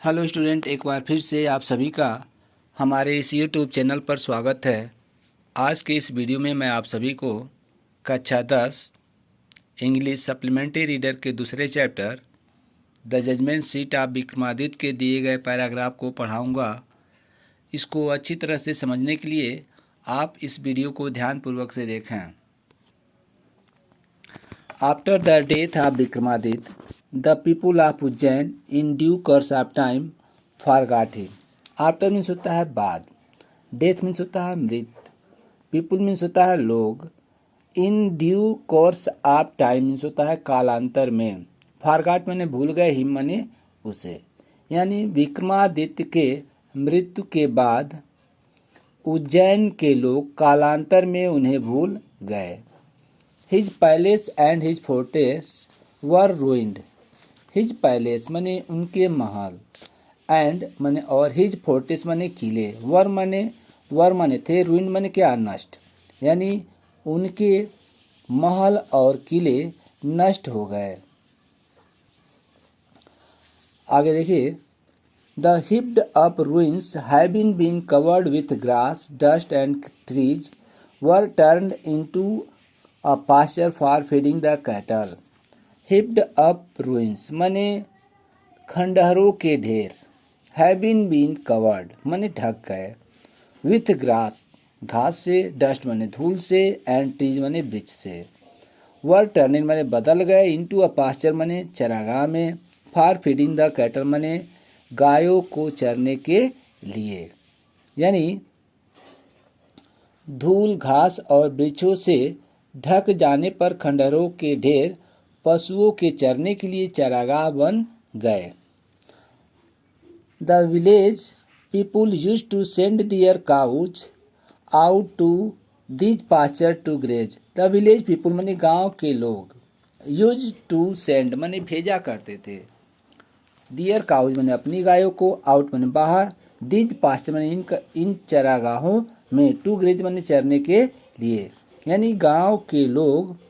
Hello student, एक बार फिर से आप सभी का हमारे इस यूट्यूब चैनल पर स्वागत है। आज के इस वीडियो में मैं आप सभी को कक्षा 10 इंग्लिश सप्लीमेंट्री रीडर के दूसरे chapter the judgement seat of Vikramaditya के दिए गए पैराग्राफ को पढ़ाऊंगा। इसको अच्छी तरह से समझने के लिए आप इस वीडियो को ध्यानपूर्वक से देखें। After the death of Vikramaditya the people of Ujjain in due course of time forgot him. After means होता है बाद, डेथ मीन्स होता है मृत, पीपुल मीन्स होता है लोग, in due course of time means होता है कालांतर में, फॉरगॉट मैंने भूल गए, हिम मैंने उसे। यानी विक्रमादित्य के मृत्यु के बाद उज्जैन के लोग कालांतर में उन्हें भूल गए। His palace and his fortress were ruined. His palace माने उनके महल, एंड माने और हिज फोर्टेस माने किले, वर माने थे, रुइन माने क्या, नष्ट। यानी उनके महल और किले नष्ट हो गए। आगे देखिए, the heaped up ruins having been covered with grass, dust and trees were turned into a pasture for feeding the cattle. Heaped up ruins माने खंडहरों के ढेर, हैविन बीन कवर्ड माने ढक गए, विथ ग्रास घास से, डस्ट माने धूल से, एंड ट्रीज माने वृक्ष से, वर टर्निंग माने बदल गए, इनटू अ पास्चर माने चरागाह में, फॉर फीडिंग द कैटल माने गायों को चरने के लिए। यानी धूल, घास और वृक्षों से ढक जाने पर खंडहरों के ढेर पशुओं के चरने के लिए चरागाह बन गए। The village people use to send their cows out to these pasture to graze. The village people माने गांव के लोग, यूज टू सेंड माने भेजा करते थे, दियर काउज माने अपनी गायों को, आउट माने बाहर, दीज पास्चर माने इन चरागाहों में, टू ग्रेज माने चरने के लिए। यानी गांव के लोग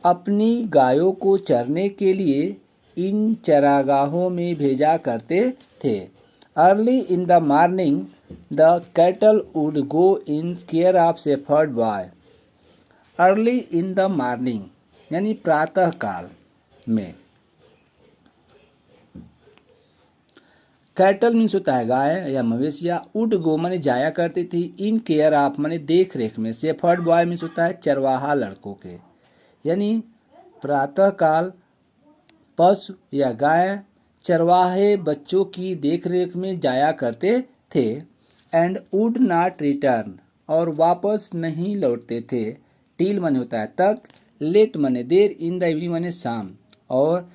अपनी गायों को चरने के लिए इन चरागाहों में भेजा करते थे। Early in the morning the cattle would go in care of shepherd boy. Early in the morning यानी प्रातः काल में, कैटल मीन्स होता है गाय या मवेशियाँ, वुड गो माने जाया करती थी, इन केयर ऑफ माने देख रेख में, शेफर्ड बॉय मीन्स होता है चरवाहा लड़कों के। यानी प्रातःकाल पशु या गाय चरवाहे बच्चों की देखरेख में जाया करते थे। एंड वुड नॉट रिटर्न और वापस नहीं लौटते थे, टिल माने होता है तक, लेट माने देर, इन द इवनिंग माने शाम, और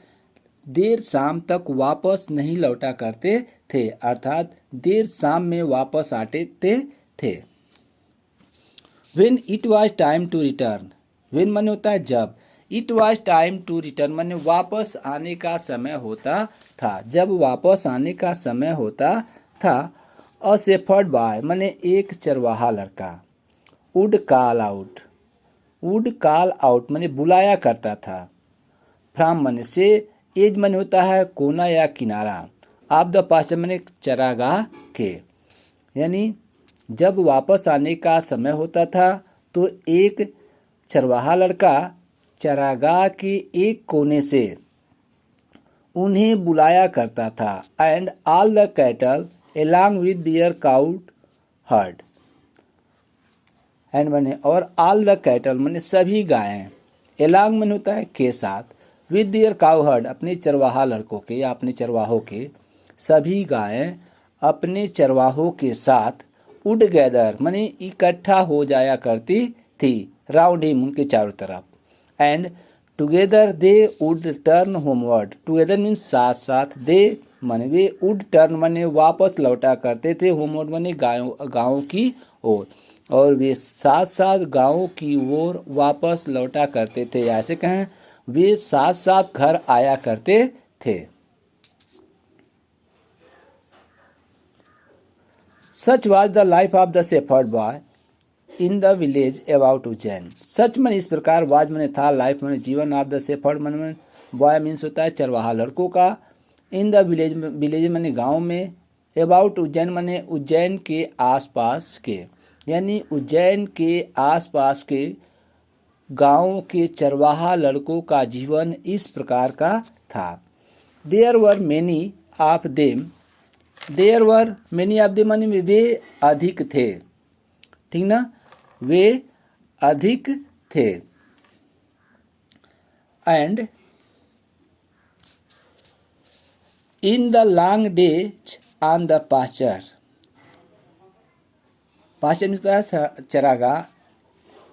देर शाम तक वापस नहीं लौटा करते थे, अर्थात देर शाम में वापस आते थे। When it was time to return, when माने होता है जब, it was time to return माने वापस आने का समय होता था, जब वापस आने का समय होता था। अ शेफर्ड बॉय माने एक चरवाहा लड़का, वुड कॉल आउट माने बुलाया करता था, फ्रॉम माने से, एज माने होता है कोना या किनारा, ऑफ द पास्चर माने चरागाह के। यानी जब वापस आने का समय होता था तो एक चरवाहा लड़का चरागाह के एक कोने से उन्हें बुलाया करता था। And all the cattle along with their cowherd, and माने और ऑल द कैटल माने सभी गायें, एलॉन्ग माने होता है के साथ, विद दियर काउ हर्ड अपने चरवाहा लड़कों के या अपने चरवाहों के, सभी गायें अपने चरवाहों के साथ, वुड गैदर माने इकट्ठा हो जाया करती थी, राउंड हिम उनके चारों तरफ, and together they would turn homeward, together means साथ साथ, दे माने वे, वुड टर्न माने वापस लौटा करते थे, होमवर्ड माने गाँव की ओर, और वे साथ साथ गाँव की ओर वापस लौटा करते थे, ऐसे कहें वे साथ साथ घर आया करते थे। Such was the life of the shepherd boy in the village about Ujjain. Such मन इस प्रकार, वाज मने था, लाइफ मने जीवन, ऑफ द शेफर्ड मन बॉय मीन्स होता है चरवाहा लड़कों का, इन द विलेज, विलेज माने गांव में, अबाउट उज्जैन माने उज्जैन के आसपास के, यानी उज्जैन के आसपास के गांव के चरवाहा लड़कों का जीवन इस प्रकार का था। There were many of them, there were many of them माने वे अधिक थे, ठीक ना, वे अधिक थे। And in the long days on the pasture, pasture में चरागाह,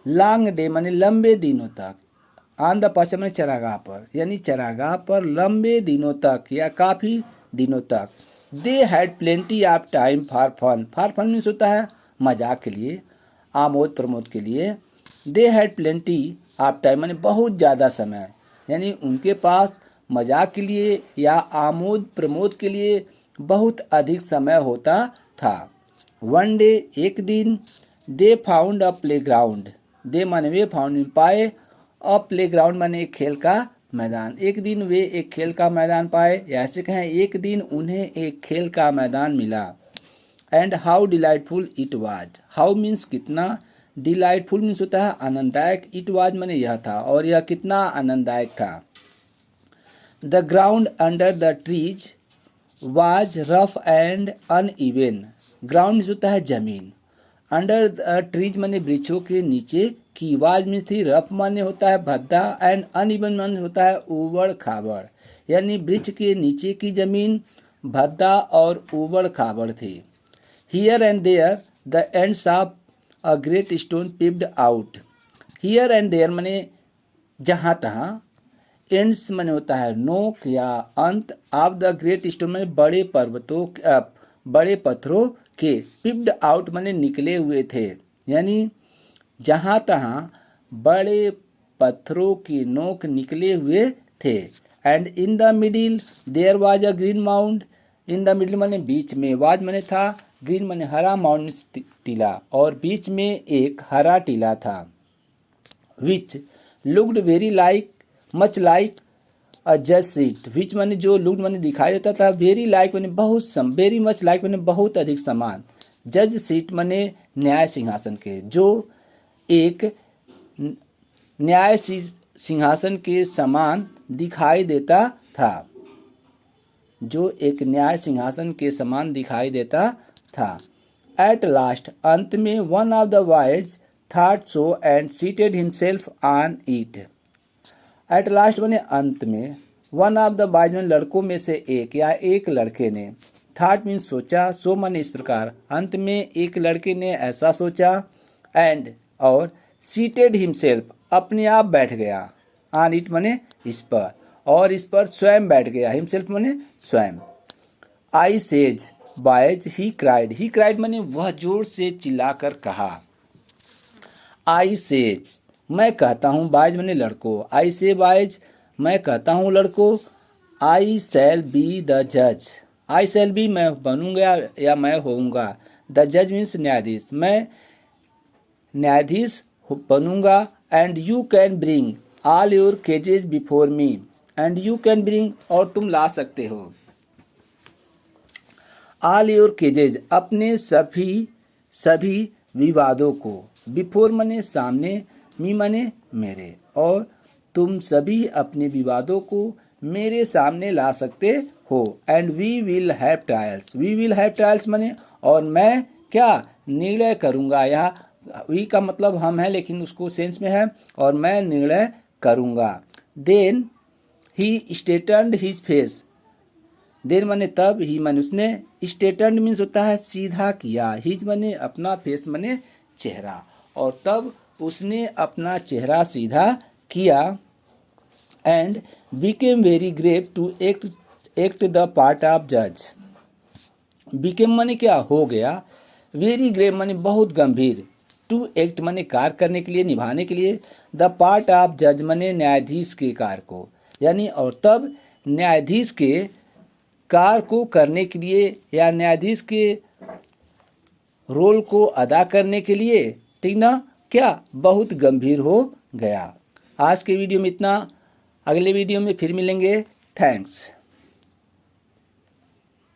लॉन्ग डे माने लंबे दिनों तक, ऑन द पास्चर माने चरागाह पर, यानी चरागाह पर लंबे दिनों तक या काफ़ी दिनों तक। They had plenty of time for fun, for fun means होता है मजाक के लिए, आमोद प्रमोद के लिए। They had plenty of time माने बहुत ज़्यादा समय, यानी उनके पास मजाक के लिए या आमोद प्रमोद के लिए बहुत अधिक समय होता था। वन डे एक दिन, they found a playground, they माने वे, फाउंड पाए, अ प्ले ग्राउंड माने एक खेल का मैदान, एक दिन वे एक खेल का मैदान पाए, या ऐसे कहें एक दिन उन्हें एक खेल का मैदान मिला। And how delightful it was, how means कितना, डिलाइटफुल मीन्स होता है आनंददायक, इट वाज माने यह था, और यह कितना आनंददायक था। The ground under the trees was rough and uneven, ground means होता है जमीन, अंडर द ट्रीज माने वृक्षों के नीचे की, वाज मीन्स थी, रफ माने होता है भद्दा, एंड अनइवन माने होता है ऊबड़ खाबड़, यानी वृक्ष के नीचे की जमीन भद्दा और ऊबड़ खाबड़ थी। Here and there the ends of a great stone peeped out, here and there माने जहाँ तहाँ, एंड्स माने होता है नोक या अंत, ऑफ द ग्रेट स्टोन माने बड़े पर्वतों, बड़े पत्थरों के, पिप्ड आउट माने निकले हुए थे, यानी जहाँ तहाँ बड़े पत्थरों की नोक निकले हुए थे। And in the middle there was a green mount, in the middle माने बीच में, वाज माने था, ग्रीन माने हरा, माउंट टीला, और बीच में एक हरा टीला था। Which looked very like, much like a जज सीट, विच माने जो, लुक्ड माने दिखाई देता था, वेरी लाइक माने बहुत सम, वेरी मच लाइक माने बहुत अधिक समान, जज सीट माने न्याय सिंहासन के, जो एक न्याय सिंहासन के समान दिखाई देता था, जो एक न्याय सिंहासन के समान दिखाई देता था। एट लास्ट अंत में, one of the wise thought so and seated himself on it, at last माने अंत में, वन ऑफ द वाइज माने लड़कों में से एक या एक लड़के ने, थॉट मीन्स सोचा, सो माने इस प्रकार, अंत में एक लड़के ने ऐसा सोचा, एंड और सीटेड हिमसेल्फ अपने आप बैठ गया, ऑन इट माने इस पर, और इस पर स्वयं बैठ गया, हिमसेल्फ माने स्वयं। आई सेज बॉयज ही क्राइड माने वह जोर से चिल्लाकर कहा। आई सेज मैं कहता हूँ, बॉयज माने लड़कों, आई से बॉयज मैं कहता हूँ लड़कों, आई शैल बी द जज, आई शैल बी मैं बनूंगा या मैं होऊंगा, द जज मीन्स न्यायाधीश, मैं न्यायाधीश बनूंगा। And you can bring all your cases before me, and you can bring और तुम ला सकते हो, ऑल योर केजेज अपने सभी विवादों को, बिफोर माने सामने, मी माने मेरे, और तुम सभी अपने विवादों को मेरे सामने ला सकते हो। And we will have trials, we will have trials माने और मैं क्या निर्णय करूँगा, यहाँ वी का मतलब हम है लेकिन उसको सेंस में है, और मैं निर्णय करूँगा। Then he straightened his face, then माने तब, ही माने उसने, स्ट्रेटन्ड मीन्स होता है सीधा किया, हिज माने अपना, फेस माने चेहरा, और तब उसने अपना चेहरा सीधा किया। And became very grave to act the part of जज, बिकेम माने क्या हो गया, वेरी ग्रेव माने बहुत गंभीर, टू एक्ट माने कार्य करने के लिए, निभाने के लिए, द पार्ट ऑफ जज माने न्यायाधीश के कार्य को, यानी और तब न्यायाधीश के कार्य को करने के लिए या न्यायाधीश के रोल को अदा करने के लिए, ठीक ना, क्या बहुत गंभीर हो गया। आज के वीडियो में इतना, अगले वीडियो में फिर मिलेंगे। थैंक्स।